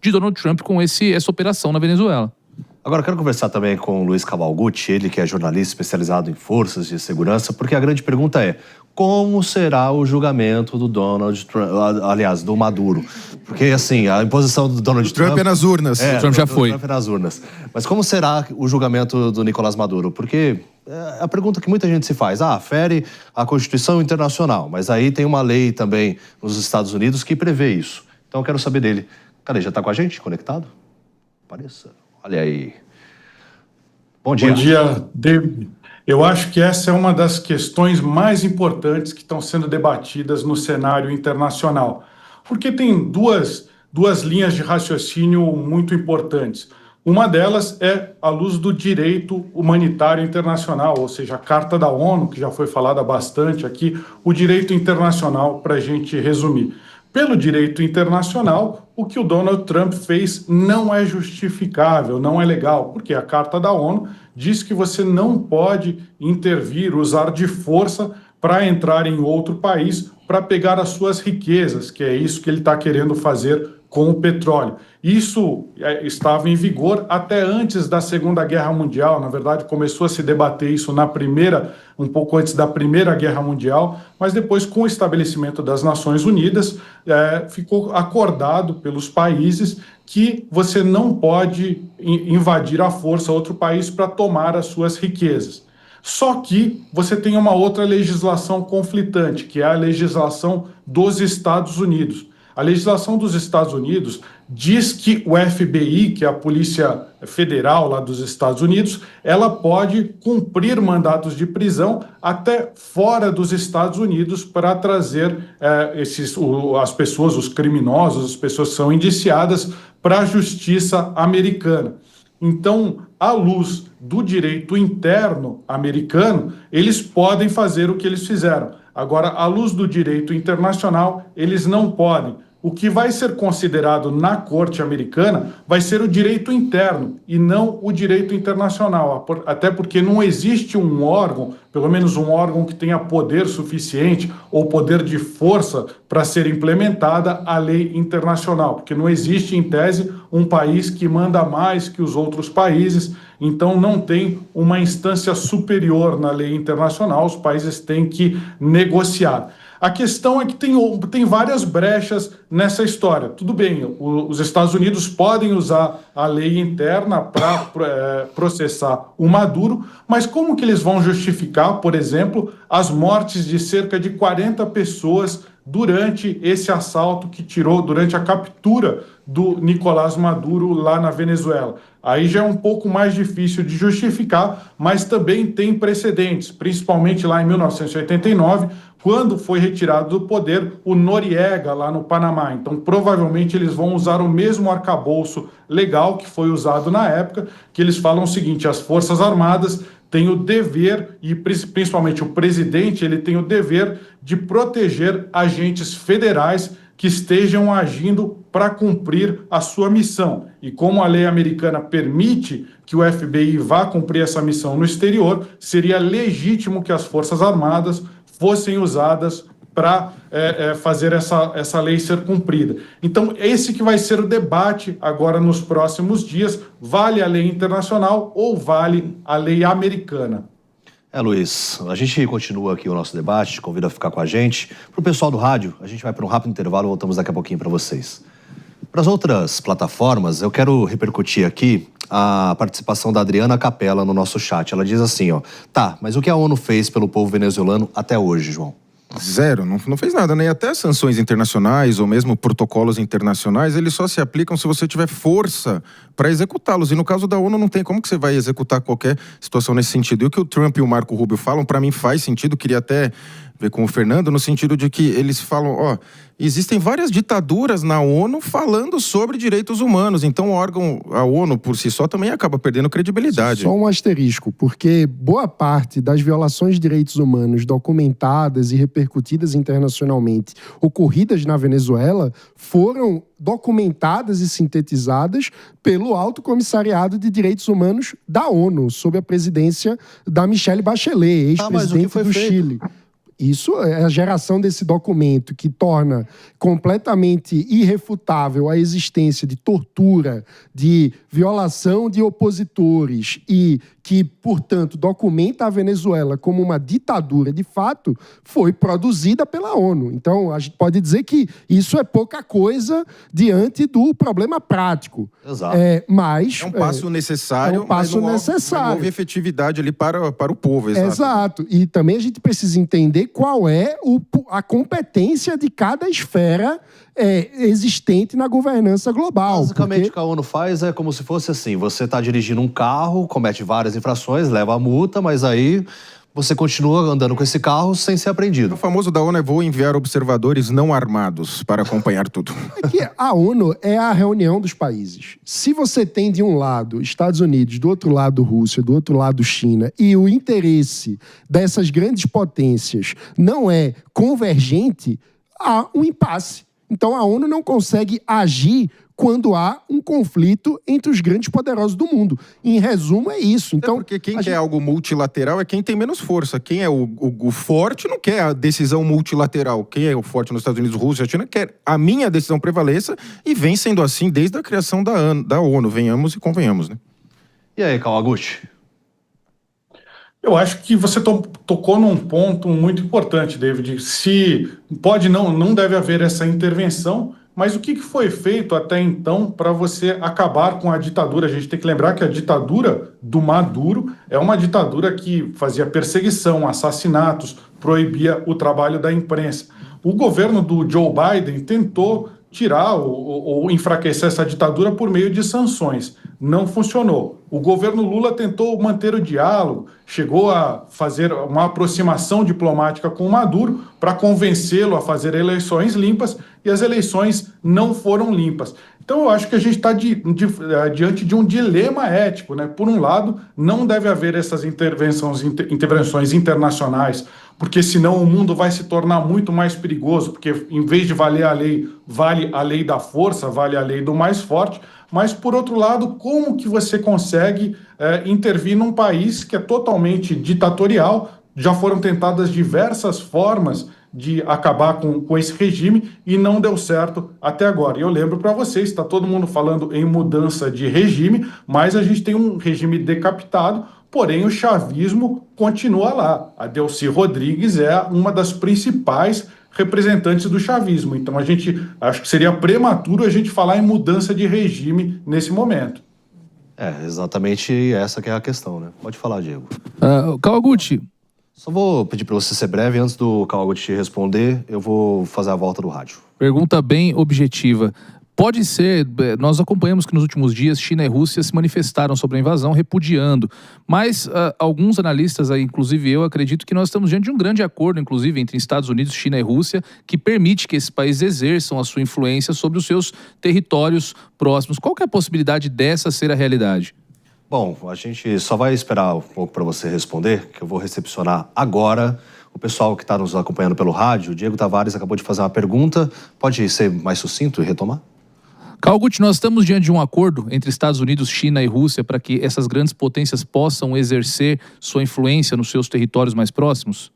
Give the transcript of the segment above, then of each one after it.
de Donald Trump com essa operação na Venezuela. Agora, eu quero conversar também com o Luiz Cavalgutti, ele que é jornalista especializado em forças de segurança, porque a grande pergunta é: como será o julgamento do Donald Trump, aliás, do Maduro? Porque, assim, a imposição do Donald Trump... Trump é nas urnas. Trump já foi. Trump é nas urnas. Mas como será o julgamento do Nicolás Maduro? Porque é a pergunta que muita gente se faz. Fere a Constituição Internacional, mas aí tem uma lei também nos Estados Unidos que prevê isso. Então eu quero saber dele. Cadê? Já está com a gente? Conectado? Apareça. Olha aí. Bom dia. Bom dia, David. Eu acho que essa é uma das questões mais importantes que estão sendo debatidas no cenário internacional, porque tem duas linhas de raciocínio muito importantes. Uma delas é à luz do direito humanitário internacional, ou seja, a Carta da ONU, que já foi falada bastante aqui, o direito internacional, para a gente resumir. Pelo direito internacional, o que o Donald Trump fez não é justificável, não é legal, porque a Carta da ONU diz que você não pode intervir, usar de força para entrar em outro país para pegar as suas riquezas, que é isso que ele está querendo fazer com o petróleo. Isso estava em vigor até antes da Segunda Guerra Mundial. Na verdade, começou a se debater isso um pouco antes da Primeira Guerra Mundial, mas depois, com o estabelecimento das Nações Unidas, ficou acordado pelos países que você não pode invadir à força outro país para tomar as suas riquezas. Só que você tem uma outra legislação conflitante, que é a legislação dos Estados Unidos. A legislação dos Estados Unidos diz que o FBI, que é a Polícia Federal lá dos Estados Unidos, ela pode cumprir mandatos de prisão até fora dos Estados Unidos para trazer as pessoas, os criminosos, as pessoas que são indiciadas para a justiça americana. Então, à luz do direito interno americano, eles podem fazer o que eles fizeram. Agora, à luz do direito internacional, eles não podem. O que vai ser considerado na corte americana vai ser o direito interno e não o direito internacional, até porque não existe um órgão, pelo menos um órgão que tenha poder suficiente ou poder de força para ser implementada a lei internacional, porque não existe, em tese, um país que manda mais que os outros países, então não tem uma instância superior na lei internacional, os países têm que negociar. A questão é que tem várias brechas nessa história. Tudo bem, os Estados Unidos podem usar a lei interna para processar o Maduro, mas como que eles vão justificar, por exemplo, as mortes de cerca de 40 pessoas durante esse assalto durante a captura do Nicolás Maduro lá na Venezuela? Aí já é um pouco mais difícil de justificar, mas também tem precedentes, principalmente lá em 1989, quando foi retirado do poder o Noriega, lá no Panamá. Então, provavelmente, eles vão usar o mesmo arcabouço legal que foi usado na época, que eles falam o seguinte: as Forças Armadas têm o dever, e principalmente o presidente, ele tem o dever de proteger agentes federais que estejam agindo para cumprir a sua missão. E como a lei americana permite que o FBI vá cumprir essa missão no exterior, seria legítimo que as Forças Armadas fossem usadas para fazer essa lei ser cumprida. Então, esse que vai ser o debate agora nos próximos dias: vale a lei internacional ou vale a lei americana? Luiz, a gente continua aqui o nosso debate, te convido a ficar com a gente. Para o pessoal do rádio, a gente vai para um rápido intervalo e voltamos daqui a pouquinho para vocês. Para as outras plataformas, eu quero repercutir aqui a participação da Adriana Capella no nosso chat. Ela diz assim, tá, mas o que a ONU fez pelo povo venezuelano até hoje, João? Zero, não fez nada, né? E até sanções internacionais ou mesmo protocolos internacionais, eles só se aplicam se você tiver força para executá-los. E no caso da ONU não tem como que você vai executar qualquer situação nesse sentido. E o que o Trump e o Marco Rubio falam, para mim faz sentido, queria até ver com o Fernando, no sentido de que eles falam, existem várias ditaduras na ONU falando sobre direitos humanos, então a ONU por si só também acaba perdendo credibilidade. Só um asterisco, porque boa parte das violações de direitos humanos documentadas e repercutidas internacionalmente ocorridas na Venezuela foram documentadas e sintetizadas pelo Alto Comissariado de Direitos Humanos da ONU, sob a presidência da Michelle Bachelet, ex-presidente do Chile. Isso é a geração desse documento que torna completamente irrefutável a existência de tortura, de violação de opositores e que, portanto, documenta a Venezuela como uma ditadura de fato, foi produzida pela ONU. Então, a gente pode dizer que isso é pouca coisa diante do problema prático. Exato. Mas É um passo necessário, é um passo mas necessário. não houve efetividade ali para o povo. Exato. E também a gente precisa entender qual é a competência de cada esfera existente na governança global. Basicamente, o que a ONU faz é como se fosse assim: você está dirigindo um carro, comete várias infrações, leva a multa, mas aí você continua andando com esse carro sem ser apreendido. O famoso da ONU é: vou enviar observadores não armados para acompanhar tudo. É que a ONU é a reunião dos países. Se você tem de um lado Estados Unidos, do outro lado Rússia, do outro lado China, e o interesse dessas grandes potências não é convergente, há um impasse. Então a ONU não consegue agir quando há um conflito entre os grandes poderosos do mundo. Em resumo, é isso. Então, porque quem quer algo multilateral é quem tem menos força. Quem é o forte não quer a decisão multilateral. Quem é o forte nos Estados Unidos, Rússia, China, quer a minha decisão prevaleça, e vem sendo assim desde a criação da ONU. Venhamos e convenhamos, né? E aí, Kawaguchi? Eu acho que você tocou num ponto muito importante, David. Se pode não deve haver essa intervenção, mas o que foi feito até então para você acabar com a ditadura? A gente tem que lembrar que a ditadura do Maduro é uma ditadura que fazia perseguição, assassinatos, proibia o trabalho da imprensa. O governo do Joe Biden tentou tirar ou enfraquecer essa ditadura por meio de sanções. Não funcionou. O governo Lula tentou manter o diálogo, chegou a fazer uma aproximação diplomática com o Maduro para convencê-lo a fazer eleições limpas, e as eleições não foram limpas. Então eu acho que a gente está diante de um dilema ético, né? Por um lado, não deve haver essas intervenções internacionais, porque senão o mundo vai se tornar muito mais perigoso, porque em vez de valer a lei, vale a lei da força, vale a lei do mais forte. Mas, por outro lado, como que você consegue intervir num país que é totalmente ditatorial? Já foram tentadas diversas formas de acabar com esse regime e não deu certo até agora. E eu lembro para vocês, está todo mundo falando em mudança de regime, mas a gente tem um regime decapitado, porém o chavismo continua lá. A Delcy Rodrigues é uma das principais representantes do chavismo. Então acho que seria prematuro a gente falar em mudança de regime nesse momento. É, exatamente essa que é a questão, né? Pode falar, Diego. Kawaguchi. Só vou pedir para você ser breve. Antes do Kawaguchi responder, eu vou fazer a volta do rádio. Pergunta bem objetiva. Pode ser, nós acompanhamos que nos últimos dias China e Rússia se manifestaram sobre a invasão, repudiando, mas alguns analistas, inclusive eu, acredito que nós estamos diante de um grande acordo, inclusive, entre Estados Unidos, China e Rússia, que permite que esses países exerçam a sua influência sobre os seus territórios próximos. Qual que é a possibilidade dessa ser a realidade? Bom, a gente só vai esperar um pouco para você responder, que eu vou recepcionar agora o pessoal que está nos acompanhando pelo rádio. O Diego Tavares acabou de fazer uma pergunta. Pode ser mais sucinto e retomar? Kawaguchi, nós estamos diante de um acordo entre Estados Unidos, China e Rússia para que essas grandes potências possam exercer sua influência nos seus territórios mais próximos?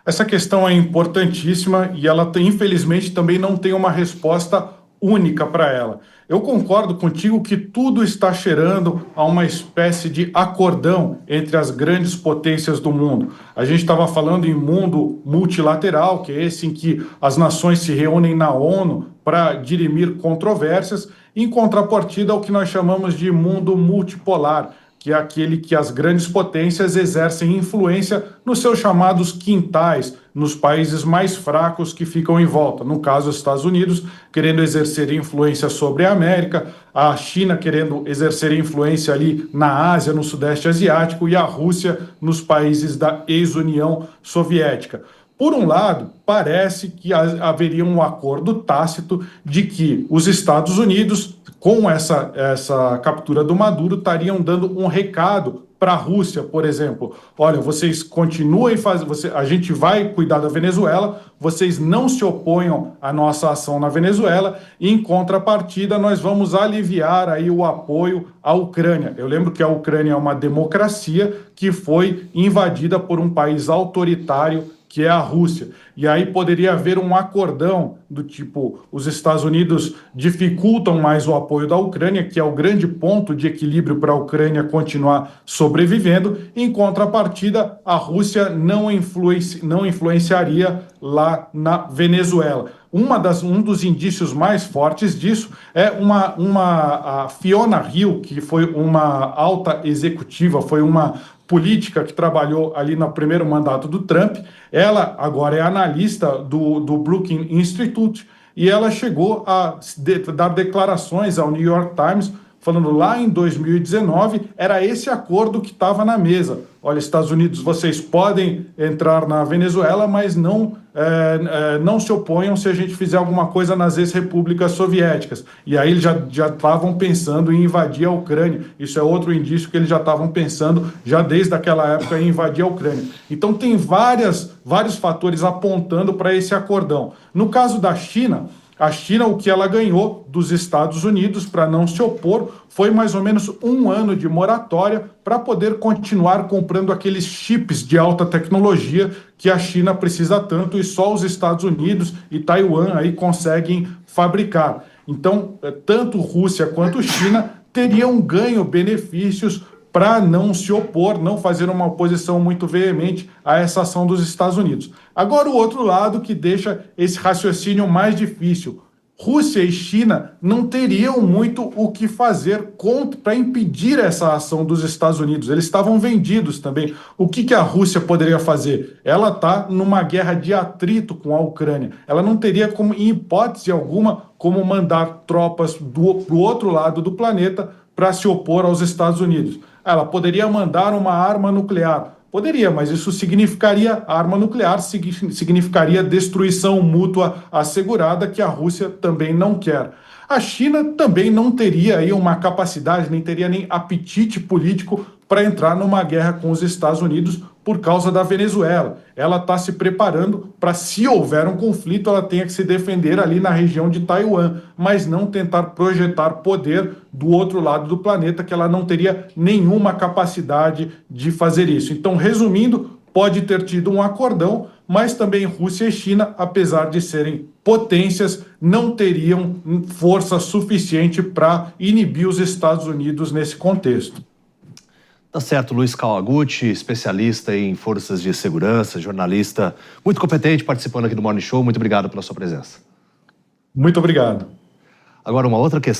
Essa questão é importantíssima e ela, infelizmente, também não tem uma resposta única para ela. Eu concordo contigo que tudo está cheirando a uma espécie de acordão entre as grandes potências do mundo. A gente estava falando em mundo multilateral, que é esse em que as nações se reúnem na ONU para dirimir controvérsias, em contrapartida ao que nós chamamos de mundo multipolar, que é aquele que as grandes potências exercem influência nos seus chamados quintais, nos países mais fracos que ficam em volta. No caso, os Estados Unidos querendo exercer influência sobre a América, a China querendo exercer influência ali na Ásia, no Sudeste Asiático, e a Rússia nos países da ex-União Soviética. Por um lado, parece que haveria um acordo tácito de que os Estados Unidos, com essa captura do Maduro, estariam dando um recado para a Rússia, por exemplo, olha, vocês continuem fazendo, a gente vai cuidar da Venezuela, vocês não se oponham à nossa ação na Venezuela e, em contrapartida, nós vamos aliviar aí o apoio à Ucrânia. Eu lembro que a Ucrânia é uma democracia que foi invadida por um país autoritário, que é a Rússia. E aí poderia haver um acordão do tipo, os Estados Unidos dificultam mais o apoio da Ucrânia, que é o grande ponto de equilíbrio para a Ucrânia continuar sobrevivendo. Em contrapartida, a Rússia não influenciaria lá na Venezuela. Um dos indícios mais fortes disso é a Fiona Hill, que foi uma alta executiva, foi uma política que trabalhou ali no primeiro mandato do Trump. Ela agora é analista do Brookings Institute e ela chegou a dar declarações ao New York Times falando lá em 2019, era esse acordo que estava na mesa. Olha, Estados Unidos, vocês podem entrar na Venezuela, mas não se oponham se a gente fizer alguma coisa nas ex-repúblicas soviéticas. E aí eles já estavam pensando em invadir a Ucrânia. Isso é outro indício que eles já estavam pensando, já desde aquela época, em invadir a Ucrânia. Então tem vários fatores apontando para esse acordão. No caso da China, a China, o que ela ganhou dos Estados Unidos para não se opor foi mais ou menos 1 ano de moratória para poder continuar comprando aqueles chips de alta tecnologia que a China precisa tanto e só os Estados Unidos e Taiwan aí conseguem fabricar. Então, tanto Rússia quanto China teriam ganho benefícios para não se opor, não fazer uma oposição muito veemente a essa ação dos Estados Unidos. Agora, o outro lado que deixa esse raciocínio mais difícil. Rússia e China não teriam muito o que fazer para impedir essa ação dos Estados Unidos. Eles estavam vendidos também. O que a Rússia poderia fazer? Ela está numa guerra de atrito com a Ucrânia. Ela não teria, como, em hipótese alguma, como mandar tropas do outro lado do planeta para se opor aos Estados Unidos. Ela poderia mandar uma arma nuclear. Poderia, mas isso significaria arma nuclear, significaria destruição mútua assegurada, que a Rússia também não quer. A China também não teria aí uma capacidade, nem teria nem apetite político para entrar numa guerra com os Estados Unidos por causa da Venezuela. Ela está se preparando para, se houver um conflito, ela tenha que se defender ali na região de Taiwan, mas não tentar projetar poder do outro lado do planeta, que ela não teria nenhuma capacidade de fazer isso. Então, resumindo, pode ter tido um acordão, mas também Rússia e China, apesar de serem potências, não teriam força suficiente para inibir os Estados Unidos nesse contexto. Tá certo, Luiz Kawaguchi, especialista em forças de segurança, jornalista muito competente, participando aqui do Morning Show. Muito obrigado pela sua presença. Muito obrigado. Agora, uma outra questão.